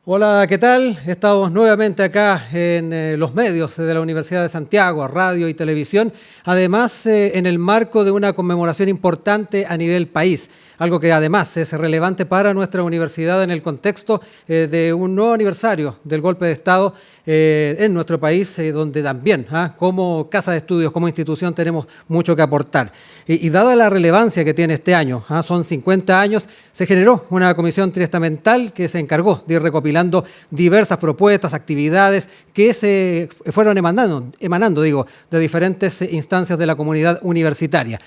Hola, ¿qué tal? Estamos nuevamente acá en los medios de la Universidad de Santiago, radio y televisión, además en el marco de una conmemoración importante a nivel país, algo que además es relevante para nuestra universidad en el contexto de un nuevo aniversario del golpe de Estado en nuestro país, donde también, como casa de estudios, como institución, tenemos mucho que aportar. Y dada la relevancia que tiene este año, son 50 años, se generó una comisión triestamental que se encargó de ir recopilando diversas propuestas, actividades que se fueron emanando de diferentes instancias de la comunidad universitaria.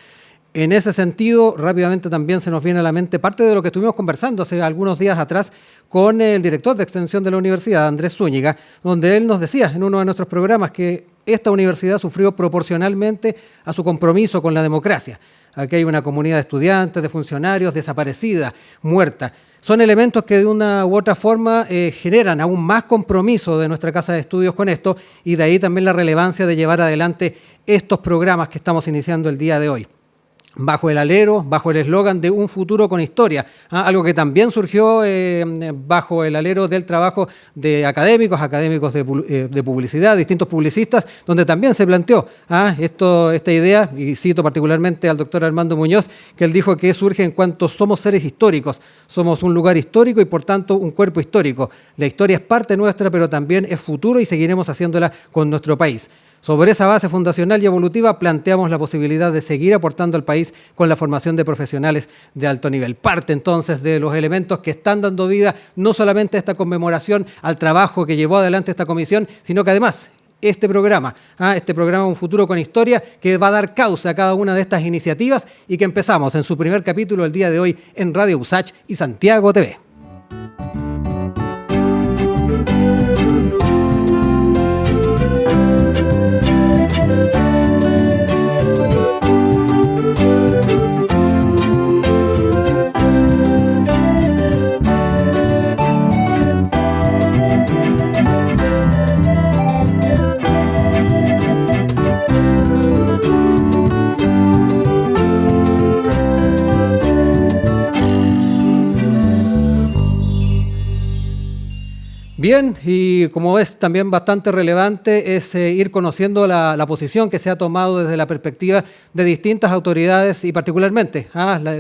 En ese sentido, rápidamente también se nos viene a la mente parte de lo que estuvimos conversando hace algunos días atrás con el director de extensión de la universidad, Andrés Zúñiga, donde él nos decía en uno de nuestros programas que esta universidad sufrió proporcionalmente a su compromiso con la democracia. Aquí hay una comunidad de estudiantes, de funcionarios desaparecida, muerta. Son elementos que de una u otra forma generan aún más compromiso de nuestra casa de estudios con esto, y de ahí también la relevancia de llevar adelante estos programas que estamos iniciando el día de hoy, bajo el alero, bajo el eslogan de un futuro con historia, algo que también surgió bajo el alero del trabajo de académicos de publicidad, distintos publicistas, donde también se planteó esta idea, y cito particularmente al doctor Armando Muñoz, que él dijo que surge en cuanto somos seres históricos, somos un lugar histórico y por tanto un cuerpo histórico. La historia es parte nuestra, pero también es futuro y seguiremos haciéndola con nuestro país. Sobre esa base fundacional y evolutiva planteamos la posibilidad de seguir aportando al país con la formación de profesionales de alto nivel. Parte entonces de los elementos que están dando vida no solamente a esta conmemoración, al trabajo que llevó adelante esta comisión, sino que además este programa Un Futuro con Historia, que va a dar causa a cada una de estas iniciativas y que empezamos en su primer capítulo el día de hoy en Radio USACH y Santiago TV. Bien, y como es también bastante relevante es ir conociendo la posición que se ha tomado desde la perspectiva de distintas autoridades y particularmente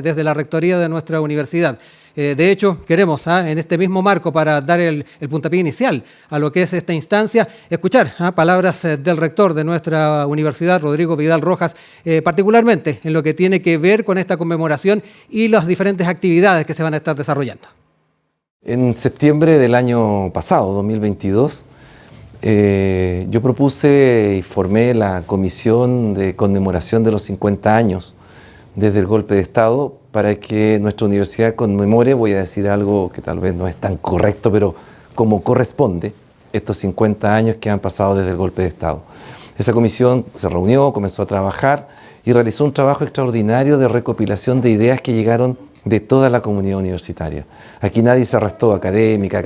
desde la rectoría de nuestra universidad. De hecho, queremos, en este mismo marco, para dar el puntapié inicial a lo que es esta instancia, escuchar palabras del rector de nuestra universidad, Rodrigo Vidal Rojas, particularmente en lo que tiene que ver con esta conmemoración y las diferentes actividades que se van a estar desarrollando. En septiembre del año pasado, 2022, yo propuse y formé la Comisión de Conmemoración de los 50 años desde el golpe de Estado para que nuestra universidad conmemore, voy a decir algo que tal vez no es tan correcto, pero como corresponde, estos 50 años que han pasado desde el golpe de Estado. Esa comisión se reunió, comenzó a trabajar y realizó un trabajo extraordinario de recopilación de ideas que llegaron de toda la comunidad universitaria. Aquí nadie se restó, académico,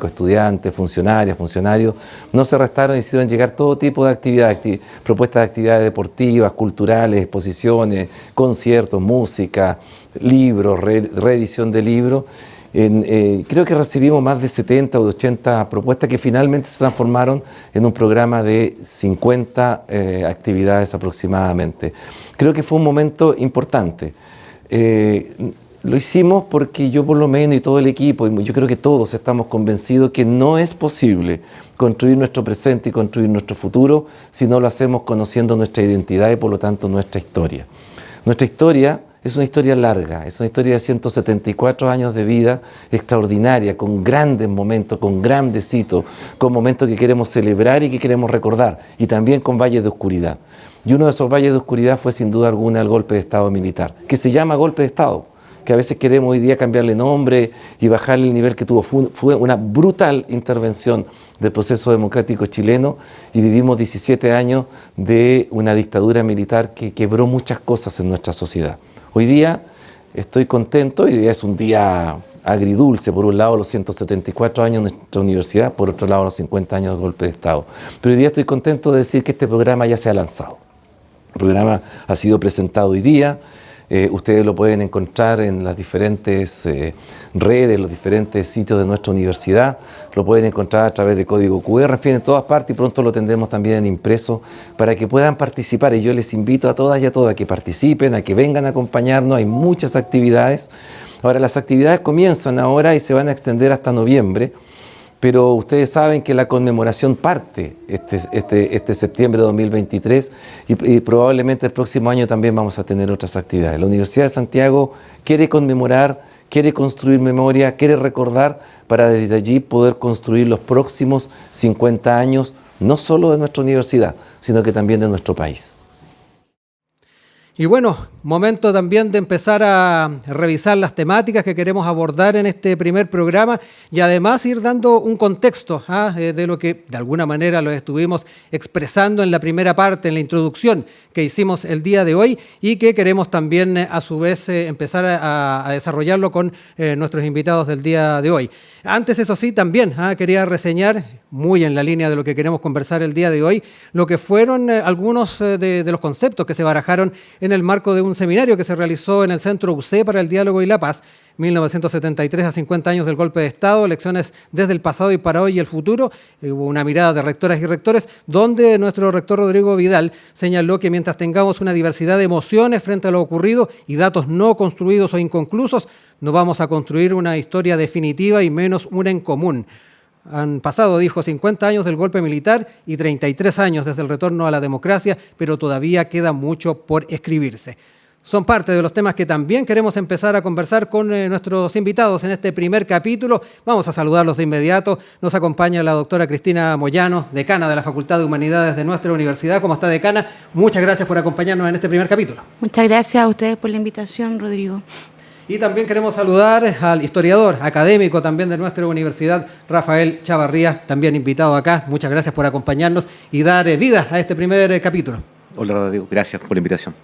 estudiantes, funcionarios, no se restaron, hicieron llegar todo tipo de actividades, propuestas de actividades deportivas, culturales, exposiciones, conciertos, música, libros, reedición de libros. Creo que recibimos más de 70 o 80 propuestas que finalmente se transformaron en un programa de 50 actividades aproximadamente. Creo que fue un momento importante. Lo hicimos porque yo por lo menos y todo el equipo, y yo creo que todos estamos convencidos que no es posible construir nuestro presente y construir nuestro futuro si no lo hacemos conociendo nuestra identidad y por lo tanto nuestra historia. Nuestra historia es una historia larga, es una historia de 174 años de vida extraordinaria, con grandes momentos, con grandes hitos, con momentos que queremos celebrar y que queremos recordar, y también con valles de oscuridad. Y uno de esos valles de oscuridad fue sin duda alguna el golpe de Estado militar, que se llama golpe de Estado, que a veces queremos hoy día cambiarle nombre y bajarle el nivel que tuvo. Fue una brutal intervención del proceso democrático chileno y vivimos 17 años de una dictadura militar que quebró muchas cosas en nuestra sociedad. Hoy día estoy contento, hoy día es un día agridulce, por un lado los 174 años de nuestra universidad, por otro lado los 50 años del golpe de Estado. Pero hoy día estoy contento de decir que este programa ya se ha lanzado. El programa ha sido presentado hoy día. Ustedes lo pueden encontrar en las diferentes redes, los diferentes sitios de nuestra universidad. Lo pueden encontrar a través de código QR, en fin, en todas partes, y pronto lo tendremos también en impreso para que puedan participar. Y yo les invito a todas y a todas a que participen, a que vengan a acompañarnos. Hay muchas actividades. Ahora, las actividades comienzan ahora y se van a extender hasta noviembre. Pero ustedes saben que la conmemoración parte este septiembre de 2023 y probablemente el próximo año también vamos a tener otras actividades. La Universidad de Santiago quiere conmemorar, quiere construir memoria, quiere recordar para desde allí poder construir los próximos 50 años, no solo de nuestra universidad, sino que también de nuestro país. Y bueno, momento también de empezar a revisar las temáticas que queremos abordar en este primer programa y además ir dando un contexto de lo que de alguna manera lo estuvimos expresando en la primera parte, en la introducción que hicimos el día de hoy y que queremos también a su vez empezar a desarrollarlo con nuestros invitados del día de hoy. Antes, eso sí, también quería reseñar, muy en la línea de lo que queremos conversar el día de hoy, lo que fueron algunos de los conceptos que se barajaron en el marco de un seminario que se realizó en el Centro UC para el Diálogo y la Paz, 1973 a 50 años del golpe de Estado, lecciones desde el pasado y para hoy y el futuro. Hubo una mirada de rectoras y rectores, donde nuestro rector Rodrigo Vidal señaló que mientras tengamos una diversidad de emociones frente a lo ocurrido y datos no construidos o inconclusos, no vamos a construir una historia definitiva y menos una en común. Han pasado, dijo, 50 años del golpe militar y 33 años desde el retorno a la democracia, pero todavía queda mucho por escribirse. Son parte de los temas que también queremos empezar a conversar con nuestros invitados en este primer capítulo. Vamos a saludarlos de inmediato. Nos acompaña la doctora Cristina Moyano, decana de la Facultad de Humanidades de nuestra universidad. ¿Cómo está, decana? Muchas gracias por acompañarnos en este primer capítulo. Muchas gracias a ustedes por la invitación, Rodrigo. Y también queremos saludar al historiador académico también de nuestra universidad, Rafael Chavarría, también invitado acá. Muchas gracias por acompañarnos y dar vida a este primer capítulo. Hola, Rodrigo. Gracias por la invitación.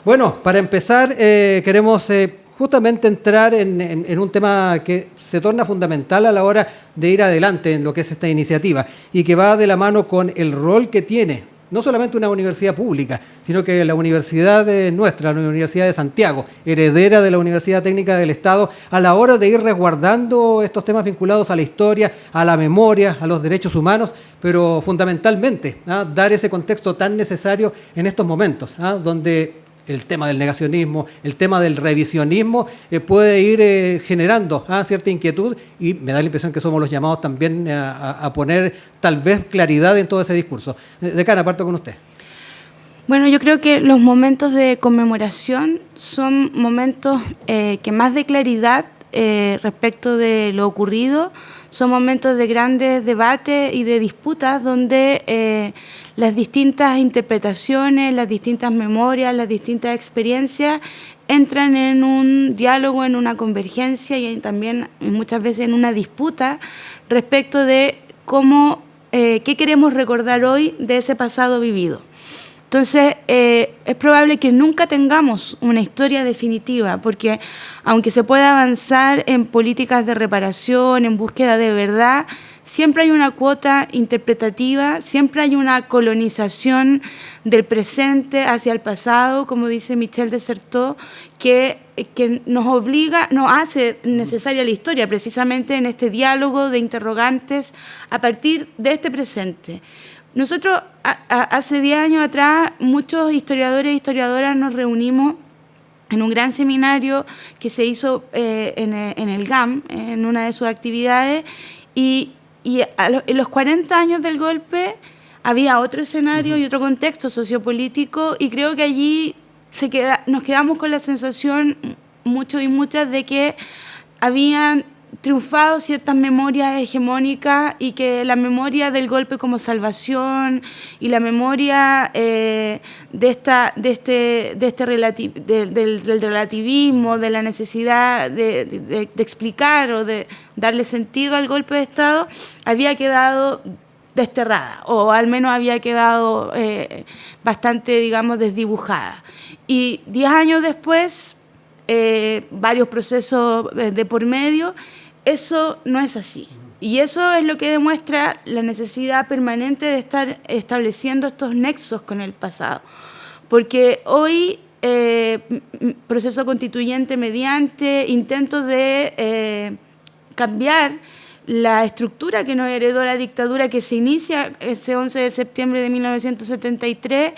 Bueno, para empezar, queremos justamente entrar en un tema que se torna fundamental a la hora de ir adelante en lo que es esta iniciativa y que va de la mano con el rol que tiene no solamente una universidad pública, sino que la universidad nuestra, la Universidad de Santiago, heredera de la Universidad Técnica del Estado, a la hora de ir resguardando estos temas vinculados a la historia, a la memoria, a los derechos humanos, pero fundamentalmente dar ese contexto tan necesario en estos momentos, donde el tema del negacionismo, el tema del revisionismo puede ir generando cierta inquietud y me da la impresión que somos los llamados también a poner tal vez claridad en todo ese discurso. Decana, parto con usted. Bueno, yo creo que los momentos de conmemoración son momentos que más de claridad respecto de lo ocurrido, son momentos de grandes debates y de disputas donde las distintas interpretaciones, las distintas memorias, las distintas experiencias entran en un diálogo, en una convergencia y también muchas veces en una disputa respecto de cómo, qué queremos recordar hoy de ese pasado vivido. Entonces, es probable que nunca tengamos una historia definitiva, porque aunque se pueda avanzar en políticas de reparación, en búsqueda de verdad, siempre hay una cuota interpretativa, siempre hay una colonización del presente hacia el pasado, como dice Michel de Certeau, que nos obliga, nos hace necesaria la historia, precisamente en este diálogo de interrogantes a partir de este presente. Nosotros hace 10 años atrás, muchos historiadores e historiadoras nos reunimos en un gran seminario que se hizo en el GAM, en una de sus actividades, y en los 40 años del golpe había otro escenario y otro contexto sociopolítico, y creo que allí nos quedamos con la sensación, muchos y muchas, de que habían triunfado ciertas memorias hegemónicas y que la memoria del golpe como salvación y la memoria del relativismo, de la necesidad de explicar o de darle sentido al golpe de Estado había quedado desterrada, o al menos había quedado bastante, digamos, desdibujada. Y 10 años después, varios procesos de por medio, eso no es así. Y eso es lo que demuestra la necesidad permanente de estar estableciendo estos nexos con el pasado. Porque hoy proceso constituyente mediante intentos de cambiar la estructura que nos heredó la dictadura, que se inicia ese 11 de septiembre de 1973,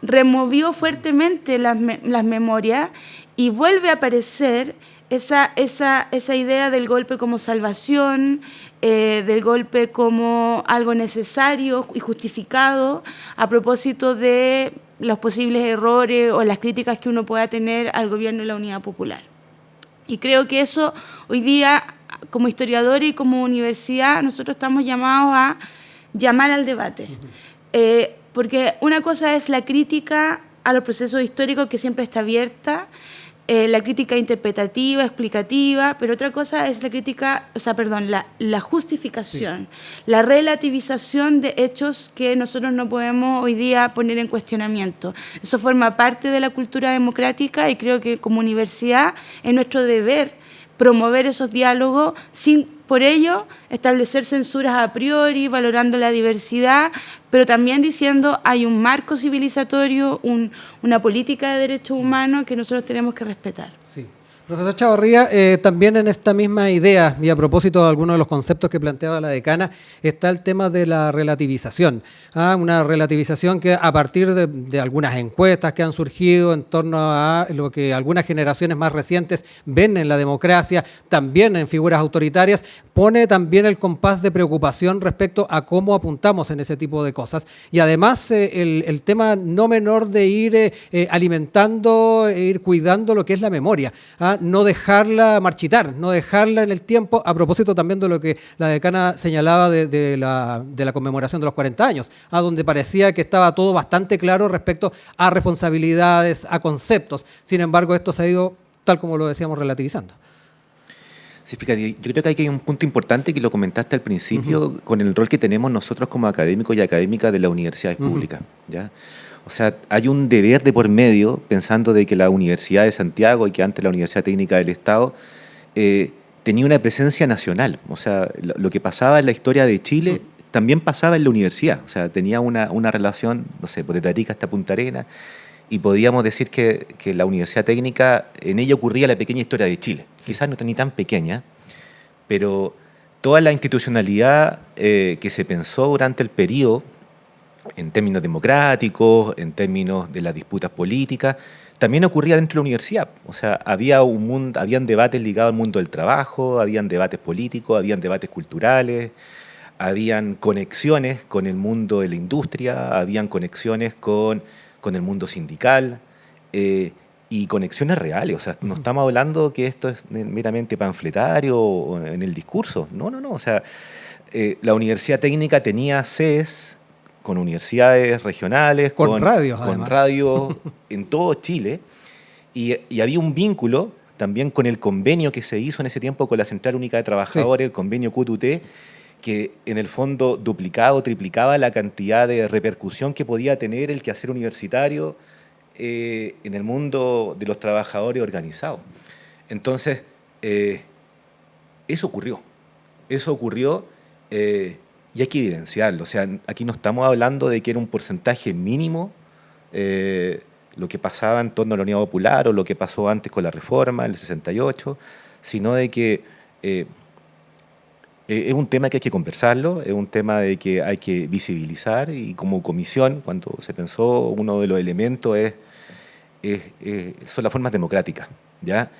removió fuertemente las memorias y vuelve a aparecer esa idea del golpe como salvación, del golpe como algo necesario y justificado a propósito de los posibles errores o las críticas que uno pueda tener al gobierno de la Unidad Popular. Y creo que eso hoy día, como historiadores y como universidad, nosotros estamos llamados a llamar al debate. Porque una cosa es la crítica a los procesos históricos, que siempre está abierta, la crítica interpretativa, explicativa, pero otra cosa es la crítica, la justificación, la relativización de hechos que nosotros no podemos hoy día poner en cuestionamiento. Eso forma parte de la cultura democrática y creo que como universidad es nuestro deber promover esos diálogos sin, por ello, establecer censuras a priori, valorando la diversidad, pero también diciendo hay un marco civilizatorio, una política de derechos humanos que nosotros tenemos que respetar. Sí. Profesor Chavarría, también en esta misma idea, y a propósito de algunos de los conceptos que planteaba la decana, está el tema de la relativización. Una relativización que a partir de algunas encuestas que han surgido en torno a lo que algunas generaciones más recientes ven en la democracia, también en figuras autoritarias, pone también el compás de preocupación respecto a cómo apuntamos en ese tipo de cosas. Y además el tema no menor de ir alimentando e ir cuidando lo que es la memoria. No dejarla marchitar, no dejarla en el tiempo, a propósito también de lo que la decana señalaba de la conmemoración de los 40 años, donde parecía que estaba todo bastante claro respecto a responsabilidades, a conceptos. Sin embargo, esto se ha ido, tal como lo decíamos, relativizando. Sí, fíjate, yo creo que aquí hay un punto importante que lo comentaste al principio, con el rol que tenemos nosotros como académicos y académicas de las universidades públicas, ¿ya? O sea, hay un deber de por medio, pensando de que la Universidad de Santiago y que antes la Universidad Técnica del Estado tenía una presencia nacional. O sea, lo que pasaba en la historia de Chile también pasaba en la universidad. O sea, tenía una relación, no sé, de Arica hasta Punta Arenas, y podíamos decir que la Universidad Técnica, en ella ocurría la pequeña historia de Chile. Sí. Quizás no ni tan pequeña, pero toda la institucionalidad que se pensó durante el periodo, en términos democráticos, en términos de las disputas políticas, también ocurría dentro de la universidad. O sea, habían debates ligados al mundo del trabajo, habían debates políticos, habían debates culturales, habían conexiones con el mundo de la industria, habían conexiones con el mundo sindical y conexiones reales. O sea, no estamos hablando que esto es meramente panfletario o en el discurso. No. O sea, la Universidad Técnica tenía sedes con universidades regionales, con radios en todo Chile, y había un vínculo también con el convenio que se hizo en ese tiempo con la Central Única de Trabajadores, sí. El convenio CUT-UT, que en el fondo duplicaba o triplicaba la cantidad de repercusión que podía tener el quehacer universitario en el mundo de los trabajadores organizados. Entonces, eso ocurrió. Y hay que evidenciarlo. O sea, aquí no estamos hablando de que era un porcentaje mínimo lo que pasaba en torno a la Unidad Popular o lo que pasó antes con la reforma, el 68, sino de que es un tema que hay que conversarlo, es un tema de que hay que visibilizar, y como comisión, cuando se pensó, uno de los elementos son las formas democráticas, ¿ya?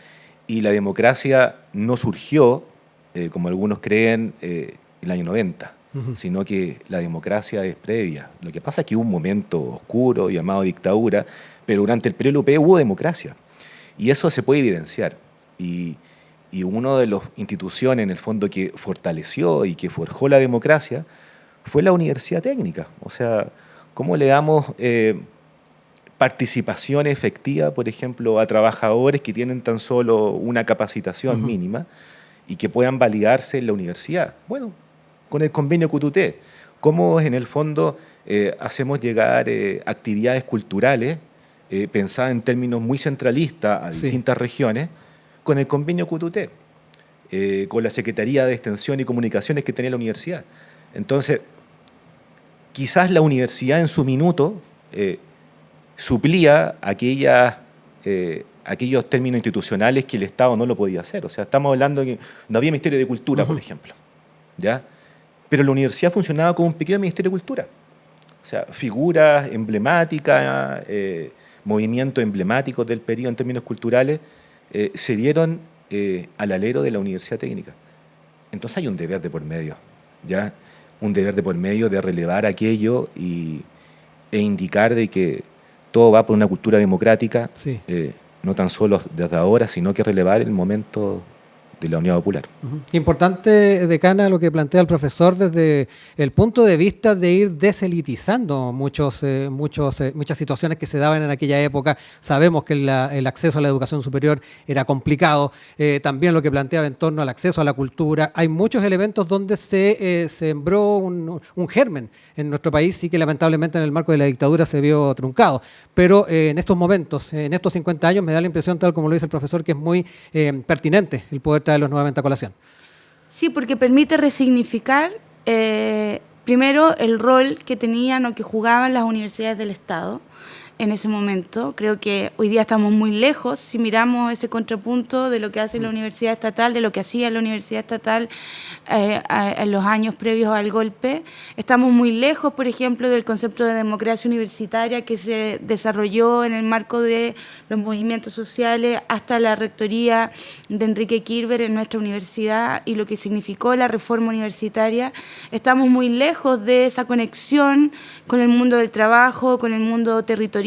Y la democracia no surgió, como algunos creen, en el año 90. Sino que la democracia es previa. Lo que pasa es que hubo un momento oscuro llamado dictadura, pero durante el periodo europeo hubo democracia. Y eso se puede evidenciar. Y una de las instituciones, en el fondo, que fortaleció y que forjó la democracia fue la Universidad Técnica. O sea, ¿cómo le damos participación efectiva, por ejemplo, a trabajadores que tienen tan solo una capacitación mínima y que puedan validarse en la universidad? Bueno, con el convenio CUT-UT, cómo en el fondo hacemos llegar actividades culturales pensadas en términos muy centralistas a distintas regiones, con el convenio CUT-UT, con la Secretaría de Extensión y Comunicaciones que tenía la universidad. Entonces, quizás la universidad en su minuto suplía aquellas aquellos términos institucionales que el Estado no lo podía hacer. O sea, estamos hablando de que no había Ministerio de Cultura, por ejemplo, ¿ya? Pero la universidad funcionaba como un pequeño Ministerio de Cultura. O sea, figuras emblemáticas, movimientos emblemáticos del periodo en términos culturales se dieron al alero de la Universidad Técnica. Entonces hay un deber de por medio, ¿ya? Un deber de por medio de relevar aquello e indicar de que todo va por una cultura democrática, Sí. No tan solo desde ahora, sino que relevar el momento de la Unidad Popular. Importante, decana, lo que plantea el profesor desde el punto de vista de ir deselitizando muchas situaciones que se daban en aquella época. Sabemos que el acceso a la educación superior era complicado. También lo que planteaba en torno al acceso a la cultura. Hay muchos elementos donde se sembró un germen en nuestro país y que lamentablemente en el marco de la dictadura se vio truncado. Pero en estos momentos, en estos 50 años, me da la impresión, tal como lo dice el profesor, que es muy pertinente el poder traerlos nuevamente a colación. Sí, porque permite resignificar primero el rol que tenían o que jugaban las universidades del Estado en ese momento. Creo que hoy día estamos muy lejos si miramos ese contrapunto de lo que hace la universidad estatal, de lo que hacía la universidad estatal en los años previos al golpe. Estamos muy lejos, por ejemplo, del concepto de democracia universitaria que se desarrolló en el marco de los movimientos sociales hasta la rectoría de Enrique Kirber en nuestra universidad y lo que significó la reforma universitaria. Estamos muy lejos de esa conexión con el mundo del trabajo, con el mundo territorial,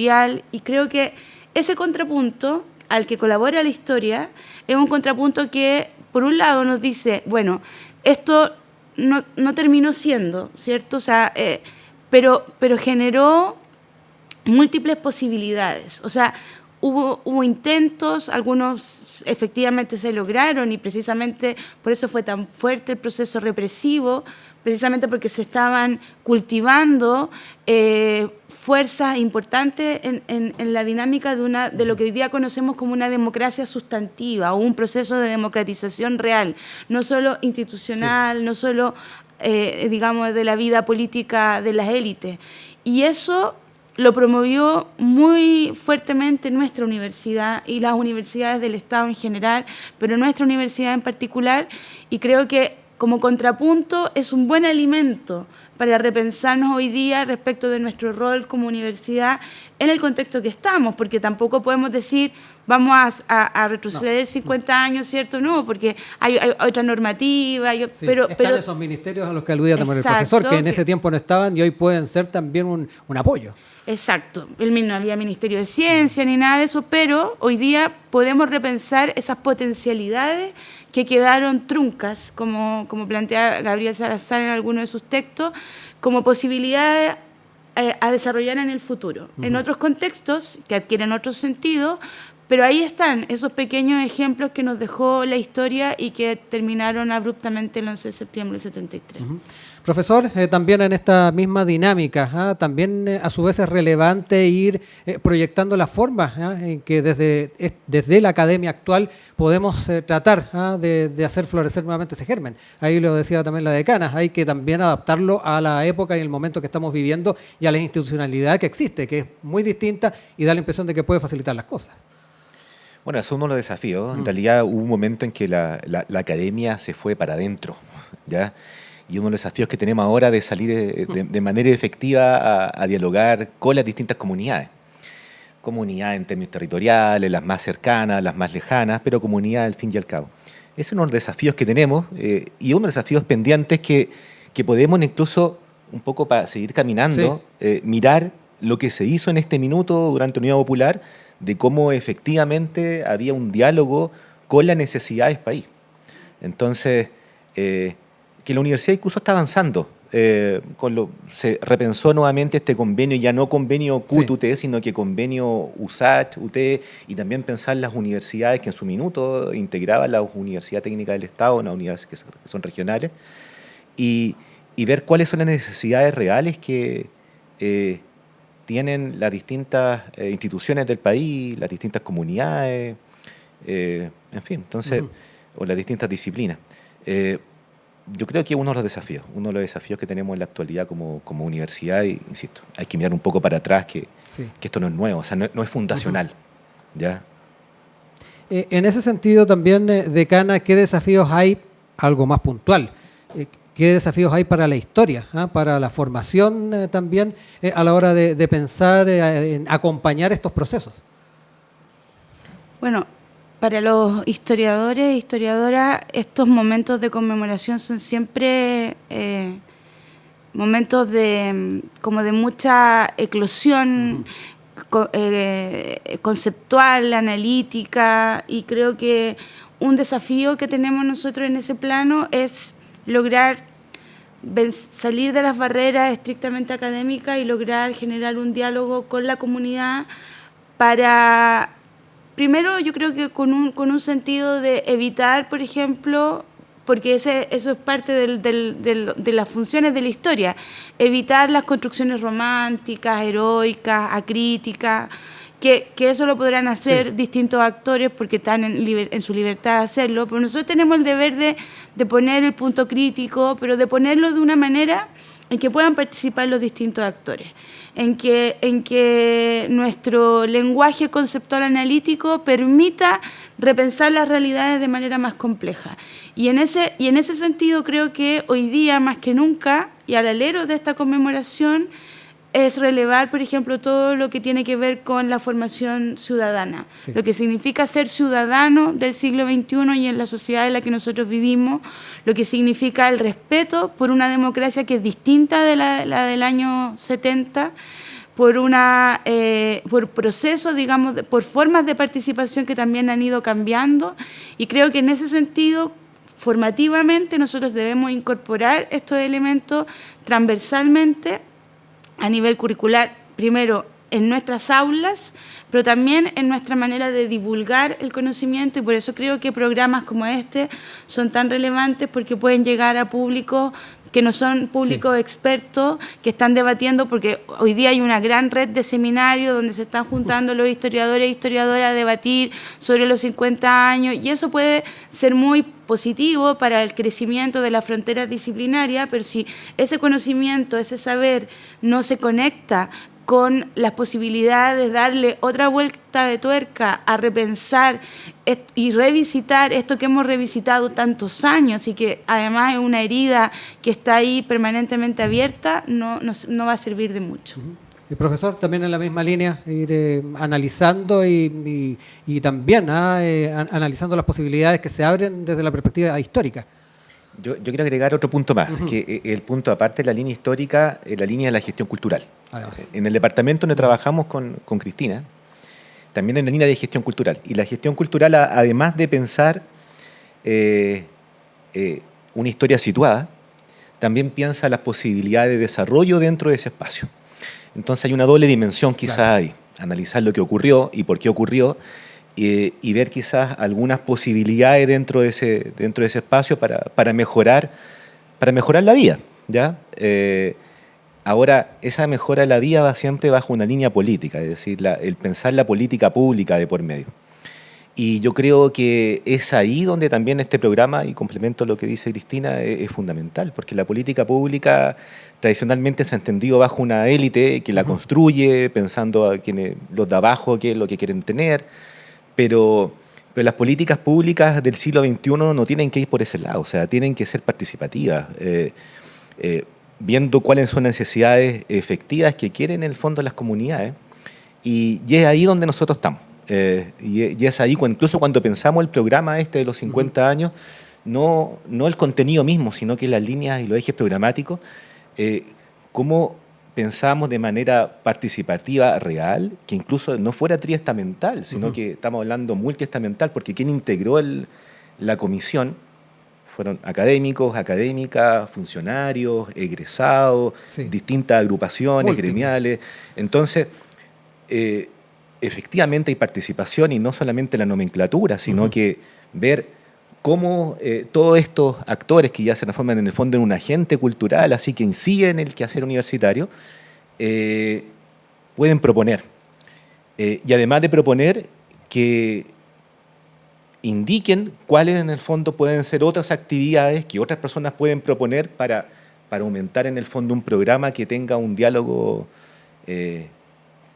y creo que ese contrapunto al que colabora la historia es un contrapunto que, por un lado, nos dice, bueno, esto no terminó siendo, ¿cierto? O sea, pero generó múltiples posibilidades. O sea, hubo intentos, algunos efectivamente se lograron y precisamente por eso fue tan fuerte el proceso represivo, precisamente porque se estaban cultivando fuerzas importantes en la dinámica de lo que hoy día conocemos como una democracia sustantiva o un proceso de democratización real, no solo institucional, no solo, digamos, de la vida política de las élites. Y eso lo promovió muy fuertemente nuestra universidad y las universidades del Estado en general, pero nuestra universidad en particular, y creo que como contrapunto es un buen alimento para repensarnos hoy día respecto de nuestro rol como universidad en el contexto que estamos, porque tampoco podemos decir vamos a retroceder 50 años, ¿cierto? No, porque hay otra normativa, pero esos ministerios a los que aludía también el profesor, que en ese tiempo no estaban y hoy pueden ser también un apoyo. Exacto, no había Ministerio de Ciencia ni nada de eso, pero hoy día podemos repensar esas potencialidades que quedaron truncas, como plantea Gabriel Salazar en alguno de sus textos, como posibilidades a desarrollar en el futuro, en otros contextos que adquieren otro sentido, pero ahí están esos pequeños ejemplos que nos dejó la historia y que terminaron abruptamente el 11 de septiembre del 73. Profesor, también en esta misma dinámica, también a su vez es relevante ir proyectando la forma en que desde la academia actual podemos tratar de hacer florecer nuevamente ese germen. Ahí lo decía también la decana, hay que también adaptarlo a la época y el momento que estamos viviendo y a la institucionalidad que existe, que es muy distinta y da la impresión de que puede facilitar las cosas. Bueno, eso es uno de los desafíos. En realidad hubo un momento en que la academia se fue para adentro, ¿ya? Y uno de los desafíos que tenemos ahora de salir de manera efectiva a dialogar con las distintas comunidades. Comunidades en términos territoriales, las más cercanas, las más lejanas, pero comunidades al fin y al cabo. Ese es uno de los desafíos que tenemos y uno de los desafíos pendientes que podemos incluso, un poco para seguir caminando, mirar lo que se hizo en este minuto durante la Unidad Popular, de cómo efectivamente había un diálogo con las necesidades del país. Entonces, que la universidad incluso está avanzando. Se repensó nuevamente este convenio, ya no convenio CUT-UT, sino que convenio USACH-UT, y también pensar las universidades que en su minuto integraban la Universidad Técnica del Estado, las universidades que son regionales, y ver cuáles son las necesidades reales que tienen las distintas instituciones del país, las distintas comunidades, en fin, entonces, o las distintas disciplinas. Yo creo que uno de los desafíos que tenemos en la actualidad como universidad, y insisto, hay que mirar un poco para atrás que esto no es nuevo, o sea, no es fundacional, ¿ya? En ese sentido también, decana, ¿qué desafíos hay, algo más puntual, qué desafíos hay para la historia, para la formación también a la hora de pensar en acompañar estos procesos? Bueno, para los historiadores e historiadoras, estos momentos de conmemoración son siempre momentos como de mucha eclosión conceptual, analítica, y creo que un desafío que tenemos nosotros en ese plano es lograr salir de las barreras estrictamente académicas y lograr generar un diálogo con la comunidad para... Primero, yo creo que con un sentido de evitar, por ejemplo, porque eso es parte de las funciones de la historia, evitar las construcciones románticas, heroicas, acríticas, que eso lo podrán hacer distintos actores porque están en su libertad de hacerlo, pero nosotros tenemos el deber de poner el punto crítico, pero de ponerlo de una manera en que puedan participar los distintos actores, en que nuestro lenguaje conceptual analítico permita repensar las realidades de manera más compleja. Y en ese sentido creo que hoy día, más que nunca, y al alero de esta conmemoración, es relevar, por ejemplo, todo lo que tiene que ver con la formación ciudadana, lo que significa ser ciudadano del siglo XXI y en la sociedad en la que nosotros vivimos, lo que significa el respeto por una democracia que es distinta de la del año 70, por procesos, digamos, por formas de participación que también han ido cambiando, y creo que en ese sentido, formativamente, nosotros debemos incorporar estos elementos transversalmente a nivel curricular, primero en nuestras aulas, pero también en nuestra manera de divulgar el conocimiento, y por eso creo que programas como este son tan relevantes, porque pueden llegar a públicos que no son públicos expertos, que están debatiendo, porque hoy día hay una gran red de seminarios donde se están juntando los historiadores e historiadoras a debatir sobre los 50 años, y eso puede ser muy positivo para el crecimiento de las fronteras disciplinarias, pero si ese conocimiento, ese saber no se conecta con las posibilidades de darle otra vuelta de tuerca a repensar y revisitar esto que hemos revisitado tantos años y que además es una herida que está ahí permanentemente abierta, no va a servir de mucho. Y profesor, también en la misma línea, ir analizando y también analizando las posibilidades que se abren desde la perspectiva histórica. Yo quiero agregar otro punto más, que el punto aparte de la línea histórica, la línea de la gestión cultural. Además. En el departamento donde trabajamos con Cristina, también en la línea de gestión cultural. Y la gestión cultural, además de pensar una historia situada, también piensa las posibilidades de desarrollo dentro de ese espacio. Entonces hay una doble dimensión quizás ahí, analizar lo que ocurrió y por qué ocurrió, y ver quizás algunas posibilidades dentro de ese espacio para mejorar la vida, ¿ya? Ahora, esa mejora de la vida va siempre bajo una línea política, es decir, el pensar la política pública de por medio. Y yo creo que es ahí donde también este programa, y complemento lo que dice Cristina, es fundamental, porque la política pública tradicionalmente se ha entendido bajo una élite que la construye, pensando a los de abajo qué es lo que quieren tener, pero las políticas públicas del siglo XXI no tienen que ir por ese lado, o sea, tienen que ser participativas, viendo cuáles son las necesidades efectivas que quieren en el fondo las comunidades, y es ahí donde nosotros estamos. Y es ahí, incluso cuando pensamos el programa de los 50 años, no el contenido mismo, sino que las líneas y los ejes programáticos, cómo pensamos de manera participativa real, que incluso no fuera triestamental, sino que estamos hablando multiestamental, porque quien integró la comisión fueron académicos, académicas, funcionarios, egresados, distintas agrupaciones gremiales. Entonces, efectivamente hay participación, y no solamente la nomenclatura, sino que ver cómo todos estos actores que ya se transforman en el fondo en un agente cultural, así que inciden en el quehacer universitario, pueden proponer. Y además de proponer, que indiquen cuáles en el fondo pueden ser otras actividades que otras personas pueden proponer para aumentar en el fondo un programa que tenga un diálogo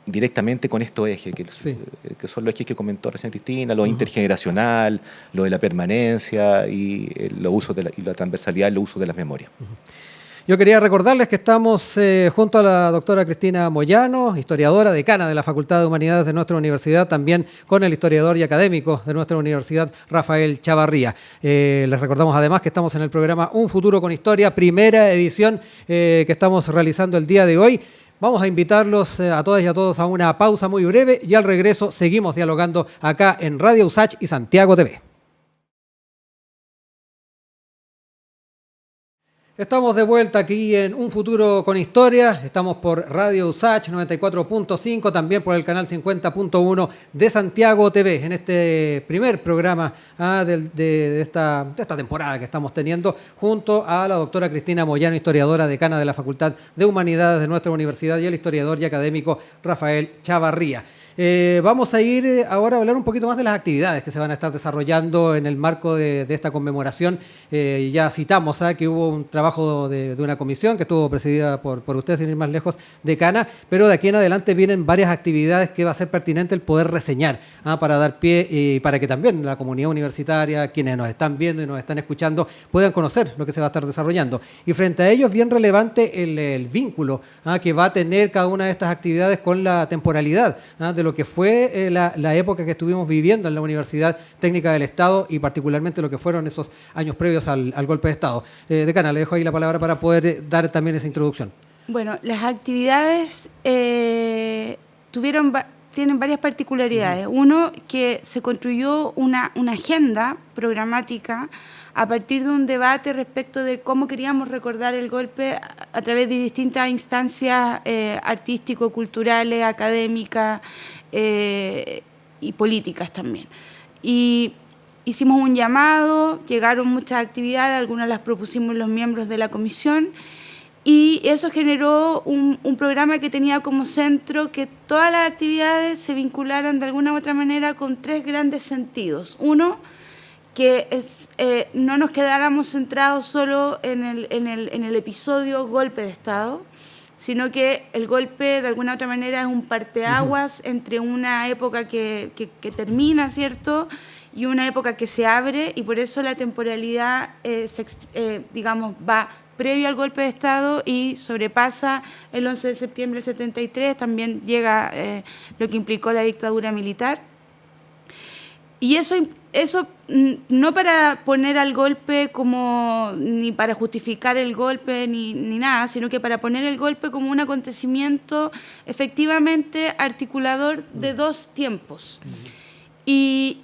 directamente con estos ejes, que son los ejes que comentó recién Cristina, lo intergeneracional, lo de la permanencia y la transversalidad en los usos de las memorias. Yo quería recordarles que estamos junto a la doctora Cristina Moyano, historiadora, decana de la Facultad de Humanidades de nuestra universidad, también con el historiador y académico de nuestra universidad, Rafael Chavarría. Les recordamos además que estamos en el programa Un Futuro con Historia, primera edición que estamos realizando el día de hoy. Vamos a invitarlos a todas y a todos a una pausa muy breve y al regreso seguimos dialogando acá en Radio USACH y Santiago TV. Estamos de vuelta aquí en Un Futuro con Historia. Estamos por Radio USACH 94.5, también por el canal 50.1 de Santiago TV, en este primer programa de esta temporada que estamos teniendo, junto a la doctora Cristina Moyano, historiadora, decana de la Facultad de Humanidades de nuestra universidad, y el historiador y académico Rafael Chavarría. Vamos a ir ahora a hablar un poquito más de las actividades que se van a estar desarrollando en el marco de esta conmemoración. Ya citamos que hubo un trabajo de una comisión que estuvo presidida por usted, sin ir más lejos, decana, pero de aquí en adelante vienen varias actividades que va a ser pertinente el poder reseñar para dar pie y para que también la comunidad universitaria, quienes nos están viendo y nos están escuchando, puedan conocer lo que se va a estar desarrollando. Y frente a ello es bien relevante el vínculo que va a tener cada una de estas actividades con la temporalidad de lo que fue la época que estuvimos viviendo en la Universidad Técnica del Estado y particularmente lo que fueron esos años previos al golpe de Estado. Decana, le dejo ahí la palabra para poder dar también esa introducción. Bueno, las actividades tienen varias particularidades. Uno, que se construyó una agenda programática a partir de un debate respecto de cómo queríamos recordar el golpe a través de distintas instancias artístico-culturales, académicas y políticas también. Y hicimos un llamado, llegaron muchas actividades, algunas las propusimos los miembros de la comisión, y eso generó un programa que tenía como centro que todas las actividades se vincularan de alguna u otra manera con tres grandes sentidos. Uno, que no nos quedáramos centrados solo en el episodio golpe de Estado, sino que el golpe de alguna u otra manera es un parteaguas entre una época que termina, ¿cierto?, y una época que se abre, y por eso la temporalidad, va previo al golpe de Estado y sobrepasa el 11 de septiembre del 73, también llega lo que implicó la dictadura militar. Y eso no para poner al golpe ni para justificar el golpe ni nada, sino que para poner el golpe como un acontecimiento efectivamente articulador de dos tiempos. Y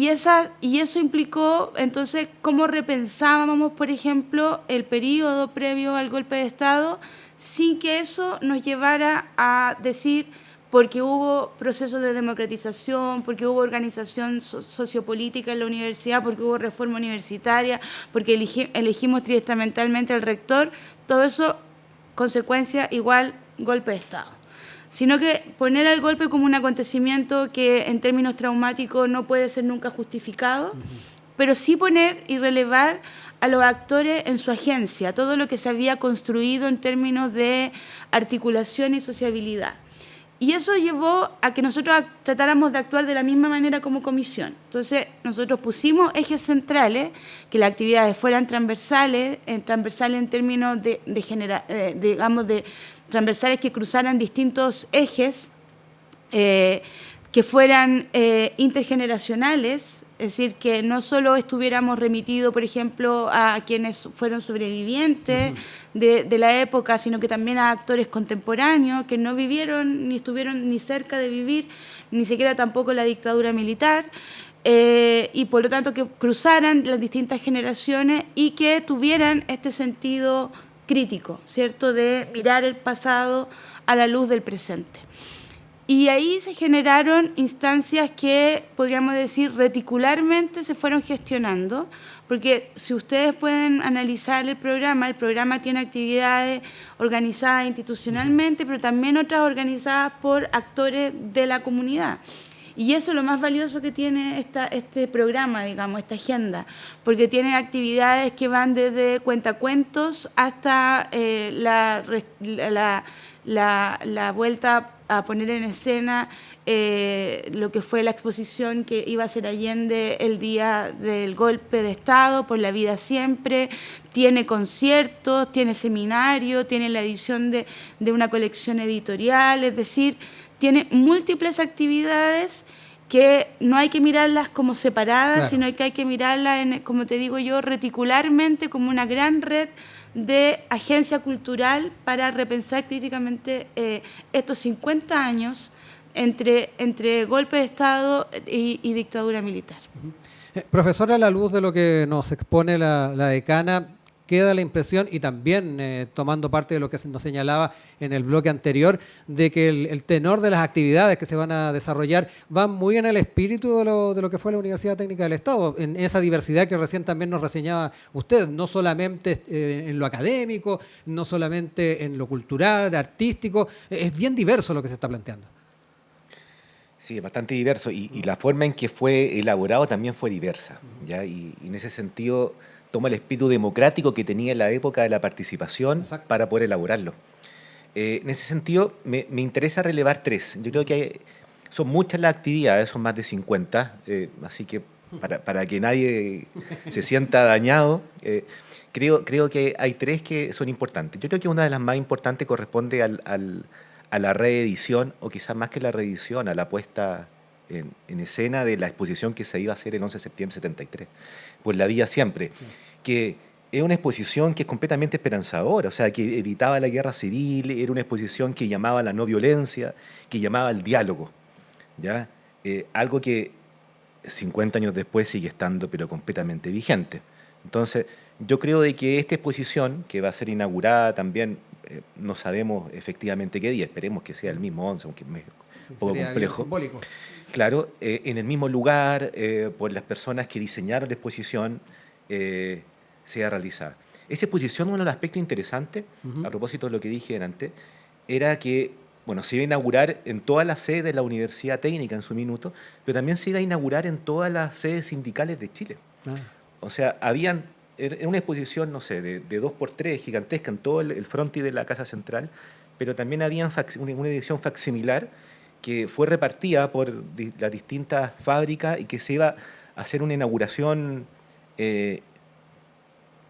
eso implicó entonces cómo repensábamos, por ejemplo, el periodo previo al golpe de Estado, sin que eso nos llevara a decir, porque hubo procesos de democratización, porque hubo organización sociopolítica en la universidad, porque hubo reforma universitaria, porque elegimos triestamentalmente al rector, todo eso, consecuencia igual golpe de Estado. Sino que poner al golpe como un acontecimiento que en términos traumáticos no puede ser nunca justificado, pero sí poner y relevar a los actores en su agencia, todo lo que se había construido en términos de articulación y sociabilidad. Y eso llevó a que nosotros tratáramos de actuar de la misma manera como comisión. Entonces, nosotros pusimos ejes centrales, que las actividades fueran transversales en términos de transversales que cruzaran distintos ejes, que fueran intergeneracionales, es decir, que no solo estuviéramos remitidos, por ejemplo, a quienes fueron sobrevivientes de la época, sino que también a actores contemporáneos que no vivieron ni estuvieron ni cerca de vivir, ni siquiera tampoco la dictadura militar, y por lo tanto que cruzaran las distintas generaciones y que tuvieran este sentido crítico, ¿cierto?, de mirar el pasado a la luz del presente. Y ahí se generaron instancias que, podríamos decir, reticularmente se fueron gestionando, porque si ustedes pueden analizar el programa tiene actividades organizadas institucionalmente, pero también otras organizadas por actores de la comunidad. Y eso es lo más valioso que tiene este programa, digamos, esta agenda, porque tiene actividades que van desde cuentacuentos hasta la vuelta a poner en escena lo que fue la exposición que iba a ser Allende el día del golpe de Estado, por la vida siempre, tiene conciertos, tiene seminarios, tiene la edición de una colección editorial, es decir, tiene múltiples actividades que no hay que mirarlas como separadas, claro, sino que hay que mirarlas, como te digo yo, reticularmente, como una gran red de agencia cultural para repensar críticamente estos 50 años entre golpe de Estado y dictadura militar. Profesora, a la luz de lo que nos expone la decana, queda la impresión, y también tomando parte de lo que nos señalaba en el bloque anterior, de que el tenor de las actividades que se van a desarrollar van muy en el espíritu de lo que fue la Universidad Técnica del Estado, en esa diversidad que recién también nos reseñaba usted, no solamente en lo académico, no solamente en lo cultural, artístico, es bien diverso lo que se está planteando. Sí, es bastante diverso y la forma en que fue elaborado también fue diversa, ¿ya? Y en ese sentido toma el espíritu democrático que tenía en la época de la participación. Exacto. Para poder elaborarlo. En ese sentido me interesa relevar 3. Yo creo que son muchas las actividades, son más de 50, así que para que nadie se sienta dañado, creo que hay 3 que son importantes. Yo creo que una de las más importantes corresponde a la reedición, o quizás más que la reedición, a la puesta en escena de la exposición que se iba a hacer el 11 de septiembre de 73, por la vida siempre, sí. Que es una exposición que es completamente esperanzadora, o sea, que evitaba la guerra civil, era una exposición que llamaba a la no violencia, que llamaba al diálogo, ¿ya? Algo que 50 años después sigue estando pero completamente vigente. Entonces, yo creo de que esta exposición, que va a ser inaugurada también, no sabemos efectivamente qué día, esperemos que sea el mismo 11, aunque es un poco complejo. Simbólico. Claro, en el mismo lugar, por las personas que diseñaron la exposición, sea realizada. Esa exposición, uno de los aspectos interesantes, a propósito de lo que dije antes, era que, bueno, se iba a inaugurar en todas las sedes de la Universidad Técnica en su minuto, pero también se iba a inaugurar en todas las sedes sindicales de Chile. O sea, era una exposición, no sé, de 2x3, gigantesca en todo el frontis de la Casa Central, pero también había una edición facsimilar que fue repartida por las distintas fábricas y que se iba a hacer una inauguración en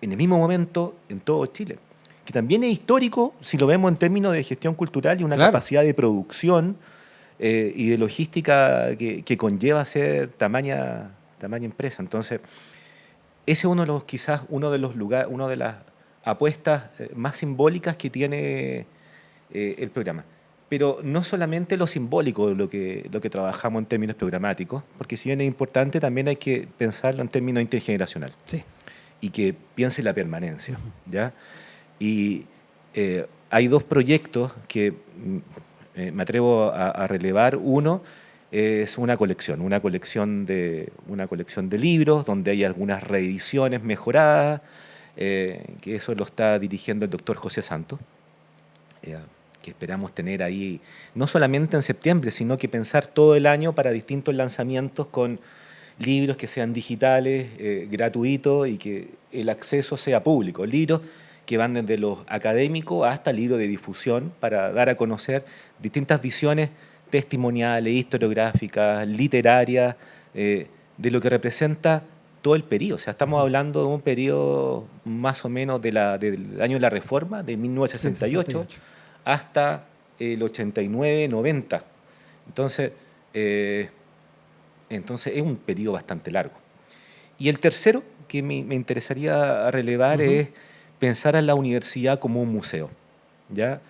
el mismo momento en todo Chile, que también es histórico si lo vemos en términos de gestión cultural y una capacidad de producción y de logística que conlleva ser tamaña empresa. Entonces, ese es quizás uno de los lugares, una de las apuestas más simbólicas que tiene el programa. Pero no solamente lo simbólico lo que trabajamos en términos programáticos, porque si bien es importante, también hay que pensarlo en términos intergeneracional. Sí. Y que piense la permanencia, ¿ya? Y hay 2 proyectos que me atrevo a relevar. Uno es una colección de libros donde hay algunas reediciones mejoradas, que eso lo está dirigiendo el doctor José Santos, que esperamos tener ahí no solamente en septiembre, sino que pensar todo el año para distintos lanzamientos con libros que sean digitales, gratuitos y que el acceso sea público. Libros que van desde los académicos hasta libros de difusión para dar a conocer distintas visiones testimoniales, historiográficas, literarias, de lo que representa todo el periodo. O sea, estamos hablando de un periodo más o menos del año de la Reforma, de 1968, hasta el 89, 90. Entonces es un periodo bastante largo. Y el tercero que me interesaría relevar es pensar a la universidad como un museo, ¿ya?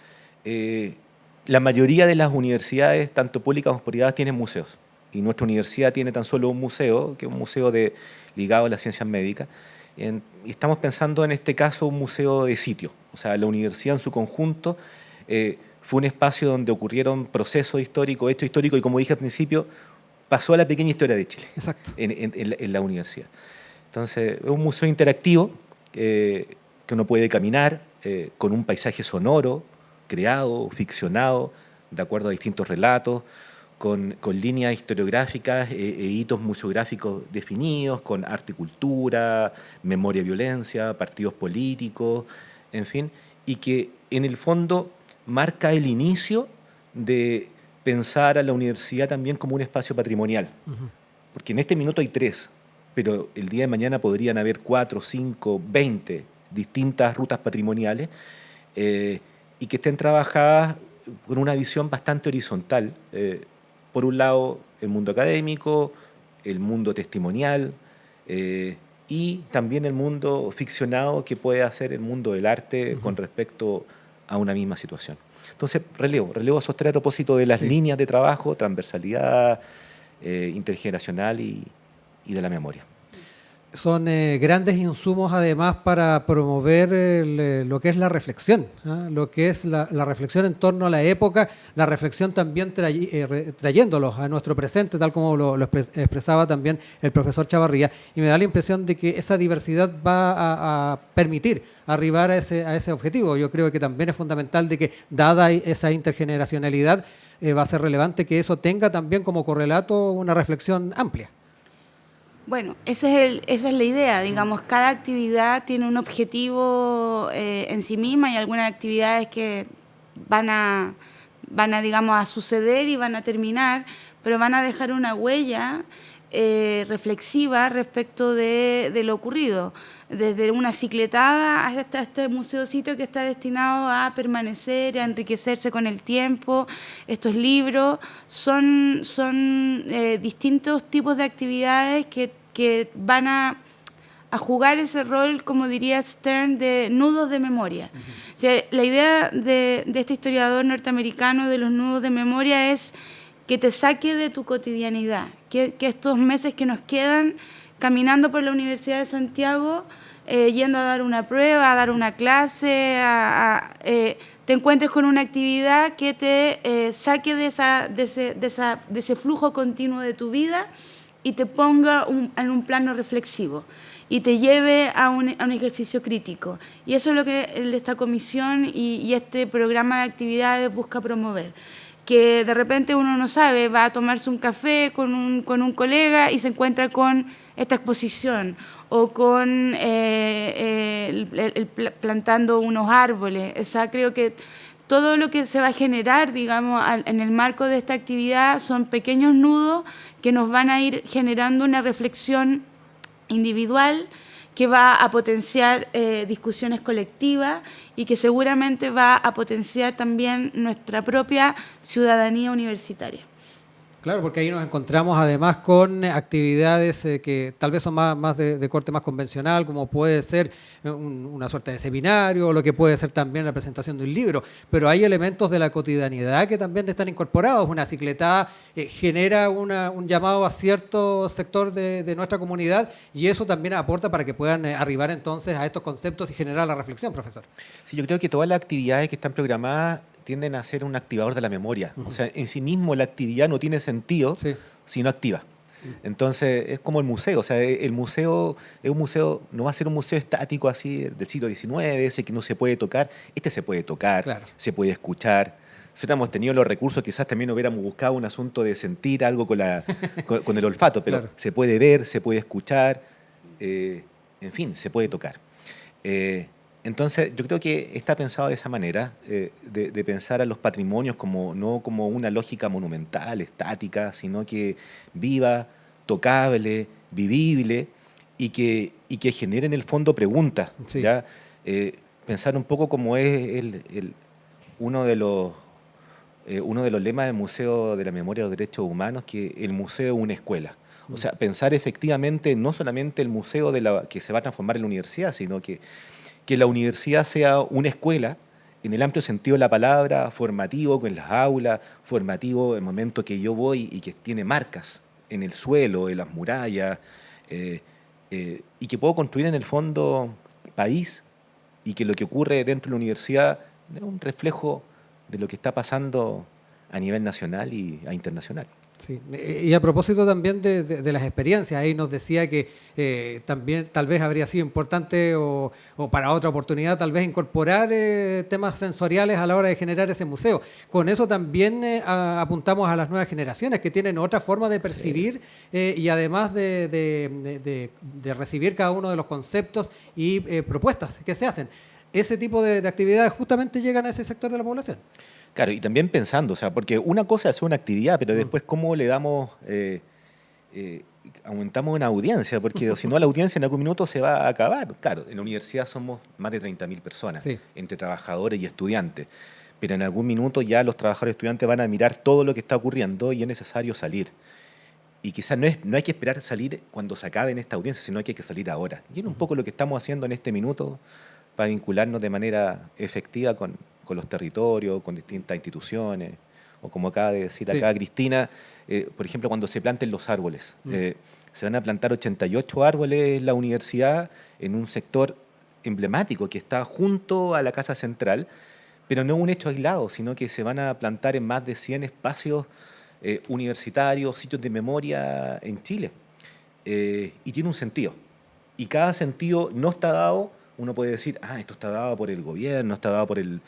La mayoría de las universidades, tanto públicas como privadas, tienen museos. Y nuestra universidad tiene tan solo un museo, que es un museo ligado a las ciencias médicas. Y estamos pensando en este caso un museo de sitio. O sea, la universidad en su conjunto fue un espacio donde ocurrieron procesos históricos, hechos históricos, y como dije al principio, pasó a la pequeña historia de Chile. Exacto. En la universidad. Entonces, es un museo interactivo que uno puede caminar con un paisaje sonoro, creado, ficcionado, de acuerdo a distintos relatos, con líneas historiográficas e hitos museográficos definidos, con arte y cultura, memoria y violencia, partidos políticos, en fin, y que en el fondo marca el inicio de pensar a la universidad también como un espacio patrimonial. Porque en este minuto hay 3, pero el día de mañana podrían haber 4, 5, 20 distintas rutas patrimoniales y que estén trabajadas con una visión bastante horizontal. Por un lado, el mundo académico, el mundo testimonial y también el mundo ficcionado que puede hacer el mundo del arte con respecto a una misma situación. Entonces, relevo esos 3 a propósito de las líneas de trabajo, transversalidad, intergeneracional y de la memoria. Son grandes insumos además para promover lo que es la reflexión, ¿eh? Lo que es la reflexión en torno a la época, la reflexión también trayéndolos a nuestro presente, tal como lo expresaba también el profesor Chavarría, y me da la impresión de que esa diversidad va a permitir arribar a ese objetivo. Yo creo que también es fundamental de que, dada esa intergeneracionalidad, va a ser relevante que eso tenga también como correlato una reflexión amplia. Bueno, esa es la idea, digamos, cada actividad tiene un objetivo en sí misma y algunas actividades que van a, digamos, a suceder y van a terminar, pero van a dejar una huella reflexiva respecto de lo ocurrido, desde una cicletada hasta este museocito que está destinado a permanecer, a enriquecerse con el tiempo. Estos libros son distintos tipos de actividades que van a jugar ese rol, como diría Stern, de nudos de memoria. O sea, la idea de este historiador norteamericano de los nudos de memoria es que te saque de tu cotidianidad, que estos meses que nos quedan caminando por la Universidad de Santiago, yendo a dar una prueba, a dar una clase, te encuentres con una actividad que te saque de ese flujo continuo de tu vida y te ponga en un plano reflexivo y te lleve a un ejercicio crítico. Y eso es lo que esta comisión y este programa de actividades busca promover. Que de repente uno no sabe, va a tomarse un café con un colega y se encuentra con esta exposición o con plantando unos árboles. O sea, creo que todo lo que se va a generar, digamos, en el marco de esta actividad son pequeños nudos que nos van a ir generando una reflexión individual que va a potenciar discusiones colectivas y que seguramente va a potenciar también nuestra propia ciudadanía universitaria. Claro, porque ahí nos encontramos además con actividades que tal vez son más de corte más convencional, como puede ser una suerte de seminario, o lo que puede ser también la presentación de un libro, pero hay elementos de la cotidianidad que también están incorporados. Una cicletada genera un llamado a cierto sector de nuestra comunidad y eso también aporta para que puedan arribar entonces a estos conceptos y generar la reflexión, profesor. Sí, yo creo que todas las actividades que están programadas tienden a ser un activador de la memoria. O sea, en sí mismo la actividad no tiene sentido si no activa. Entonces, es como el museo. O sea, el museo es un museo, no va a ser un museo estático así del siglo XIX, ese que no se puede tocar. Este se puede tocar, claro, se puede escuchar. Si hubiéramos tenido los recursos, quizás también hubiéramos buscado un asunto de sentir algo con el olfato, pero claro, se puede ver, se puede escuchar, en fin, se puede tocar. Entonces, yo creo que está pensado de esa manera, de pensar a los patrimonios no como una lógica monumental, estática, sino que viva, tocable, vivible y que genere en el fondo preguntas. Sí. ¿Ya? Pensar un poco como es uno de los lemas del Museo de la Memoria de los Derechos Humanos, que el museo es una escuela. O sea, pensar efectivamente no solamente el museo que se va a transformar en la universidad, sino que la universidad sea una escuela en el amplio sentido de la palabra, formativo con las aulas, formativo en el momento que yo voy y que tiene marcas en el suelo, en las murallas, y que puedo construir en el fondo país y que lo que ocurre dentro de la universidad es un reflejo de lo que está pasando a nivel nacional e internacional. Sí. Y a propósito también de las experiencias, ahí nos decía que también tal vez habría sido importante o para otra oportunidad tal vez incorporar temas sensoriales a la hora de generar ese museo. Con eso también apuntamos a las nuevas generaciones que tienen otra forma de percibir y además de recibir cada uno de los conceptos y propuestas que se hacen. ese tipo de actividades justamente llegan a ese sector de la población. Claro, y también pensando, o sea, porque una cosa es una actividad, pero después cómo le damos, aumentamos una audiencia, porque si no la audiencia en algún minuto se va a acabar. Claro, en la universidad somos más de 30.000 personas, Sí. entre trabajadores y estudiantes, pero en algún minuto ya los trabajadores y estudiantes van a mirar todo lo que está ocurriendo y es necesario salir. Y quizás no hay que esperar salir cuando se acabe en esta audiencia, sino que hay que salir ahora. Y es un poco lo que estamos haciendo en este minuto para vincularnos de manera efectiva con los territorios, con distintas instituciones, o como acaba de decir acá Cristina, por ejemplo, cuando se planten los árboles. Se van a plantar 88 árboles en la universidad, en un sector emblemático que está junto a la Casa Central, pero no un hecho aislado, sino que se van a plantar en más de 100 espacios universitarios, sitios de memoria en Chile. Y tiene un sentido. Y cada sentido no está dado, uno puede decir, esto está dado por el gobierno, está dado por el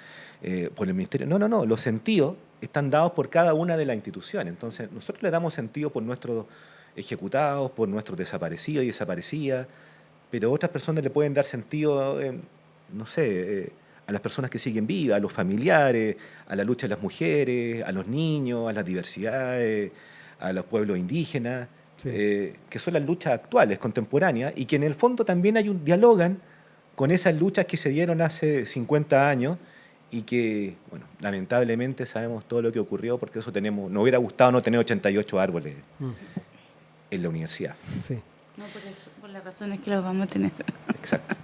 ministerio. No, los sentidos están dados por cada una de las instituciones. Entonces, nosotros le damos sentido por nuestros ejecutados, por nuestros desaparecidos y desaparecidas, pero otras personas le pueden dar sentido, a las personas que siguen vivas, a los familiares, a la lucha de las mujeres, a los niños, a las diversidades, a los pueblos indígenas, que son las luchas actuales, contemporáneas, y que en el fondo también dialogan con esas luchas que se dieron hace 50 años y que, bueno, lamentablemente sabemos todo lo que ocurrió, porque eso nos hubiera gustado no tener 88 árboles en la universidad. Sí. No por las razones que los vamos a tener. Exacto.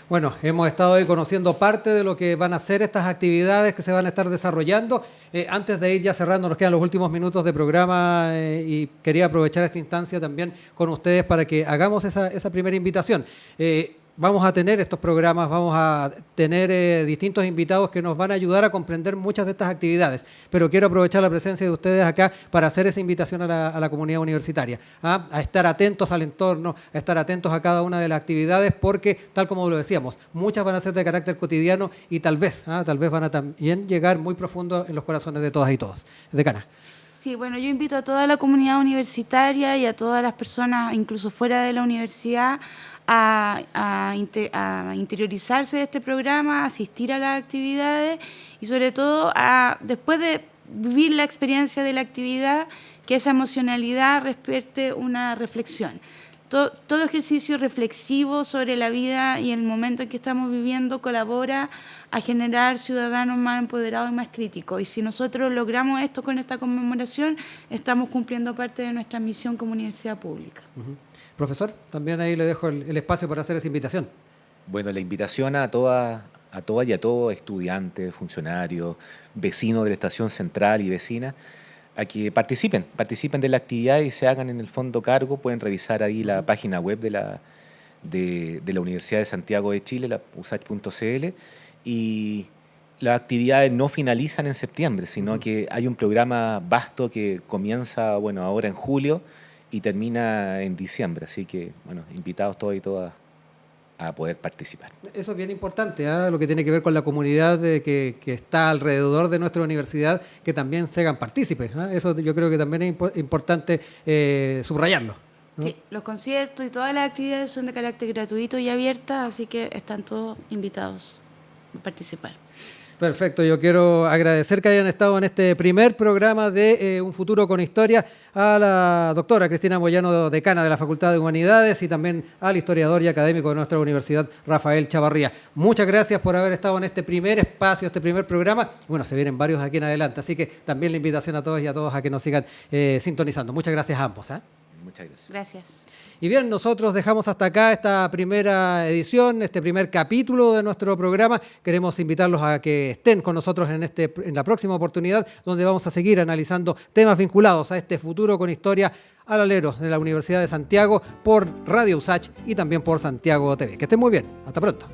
Bueno, hemos estado hoy conociendo parte de lo que van a ser estas actividades que se van a estar desarrollando. Antes de ir ya cerrando, nos quedan los últimos minutos de programa y quería aprovechar esta instancia también con ustedes para que hagamos esa primera invitación. Vamos a tener estos programas, vamos a tener distintos invitados que nos van a ayudar a comprender muchas de estas actividades, pero quiero aprovechar la presencia de ustedes acá para hacer esa invitación a la comunidad universitaria, a estar atentos al entorno, a estar atentos a cada una de las actividades, porque tal como lo decíamos, muchas van a ser de carácter cotidiano y tal vez van a también llegar muy profundo en los corazones de todas y todos. Decana. Sí, bueno, yo invito a toda la comunidad universitaria y a todas las personas, incluso fuera de la universidad, a interiorizarse de este programa, a asistir a las actividades y sobre todo después de vivir la experiencia de la actividad, que esa emocionalidad despierte una reflexión. Todo ejercicio reflexivo sobre la vida y el momento en que estamos viviendo colabora a generar ciudadanos más empoderados y más críticos. Y si nosotros logramos esto con esta conmemoración, estamos cumpliendo parte de nuestra misión como universidad pública. Profesor, también ahí le dejo el espacio para hacer esa invitación. Bueno, la invitación a todas y a todos, estudiantes, funcionarios, vecinos de la Estación Central y vecinas, a que participen de la actividad y se hagan en el fondo cargo. Pueden revisar ahí la página web de la Universidad de Santiago de Chile, la usach.cl, y las actividades no finalizan en septiembre, sino que hay un programa vasto que comienza ahora en julio y termina en diciembre. Así que, invitados todos y todas a poder participar. Eso es bien importante, lo que tiene que ver con la comunidad que está alrededor de nuestra universidad, que también se hagan partícipes. Eso yo creo que también es importante subrayarlo, ¿no? Sí, los conciertos y todas las actividades son de carácter gratuito y abiertas, así que están todos invitados a participar. Perfecto, yo quiero agradecer que hayan estado en este primer programa de Un Futuro con Historia a la doctora Cristina Moyano, decana de la Facultad de Humanidades, y también al historiador y académico de nuestra universidad, Rafael Chavarría. Muchas gracias por haber estado en este primer espacio, este primer programa. Bueno, se vienen varios aquí en adelante, así que también la invitación a todos y a todas a que nos sigan sintonizando. Muchas gracias a ambos. Muchas gracias. Gracias. Y bien, nosotros dejamos hasta acá esta primera edición, este primer capítulo de nuestro programa. Queremos invitarlos a que estén con nosotros en la próxima oportunidad, donde vamos a seguir analizando temas vinculados a este futuro con historia al alero de la Universidad de Santiago por Radio USACH y también por Santiago TV. Que estén muy bien. Hasta pronto.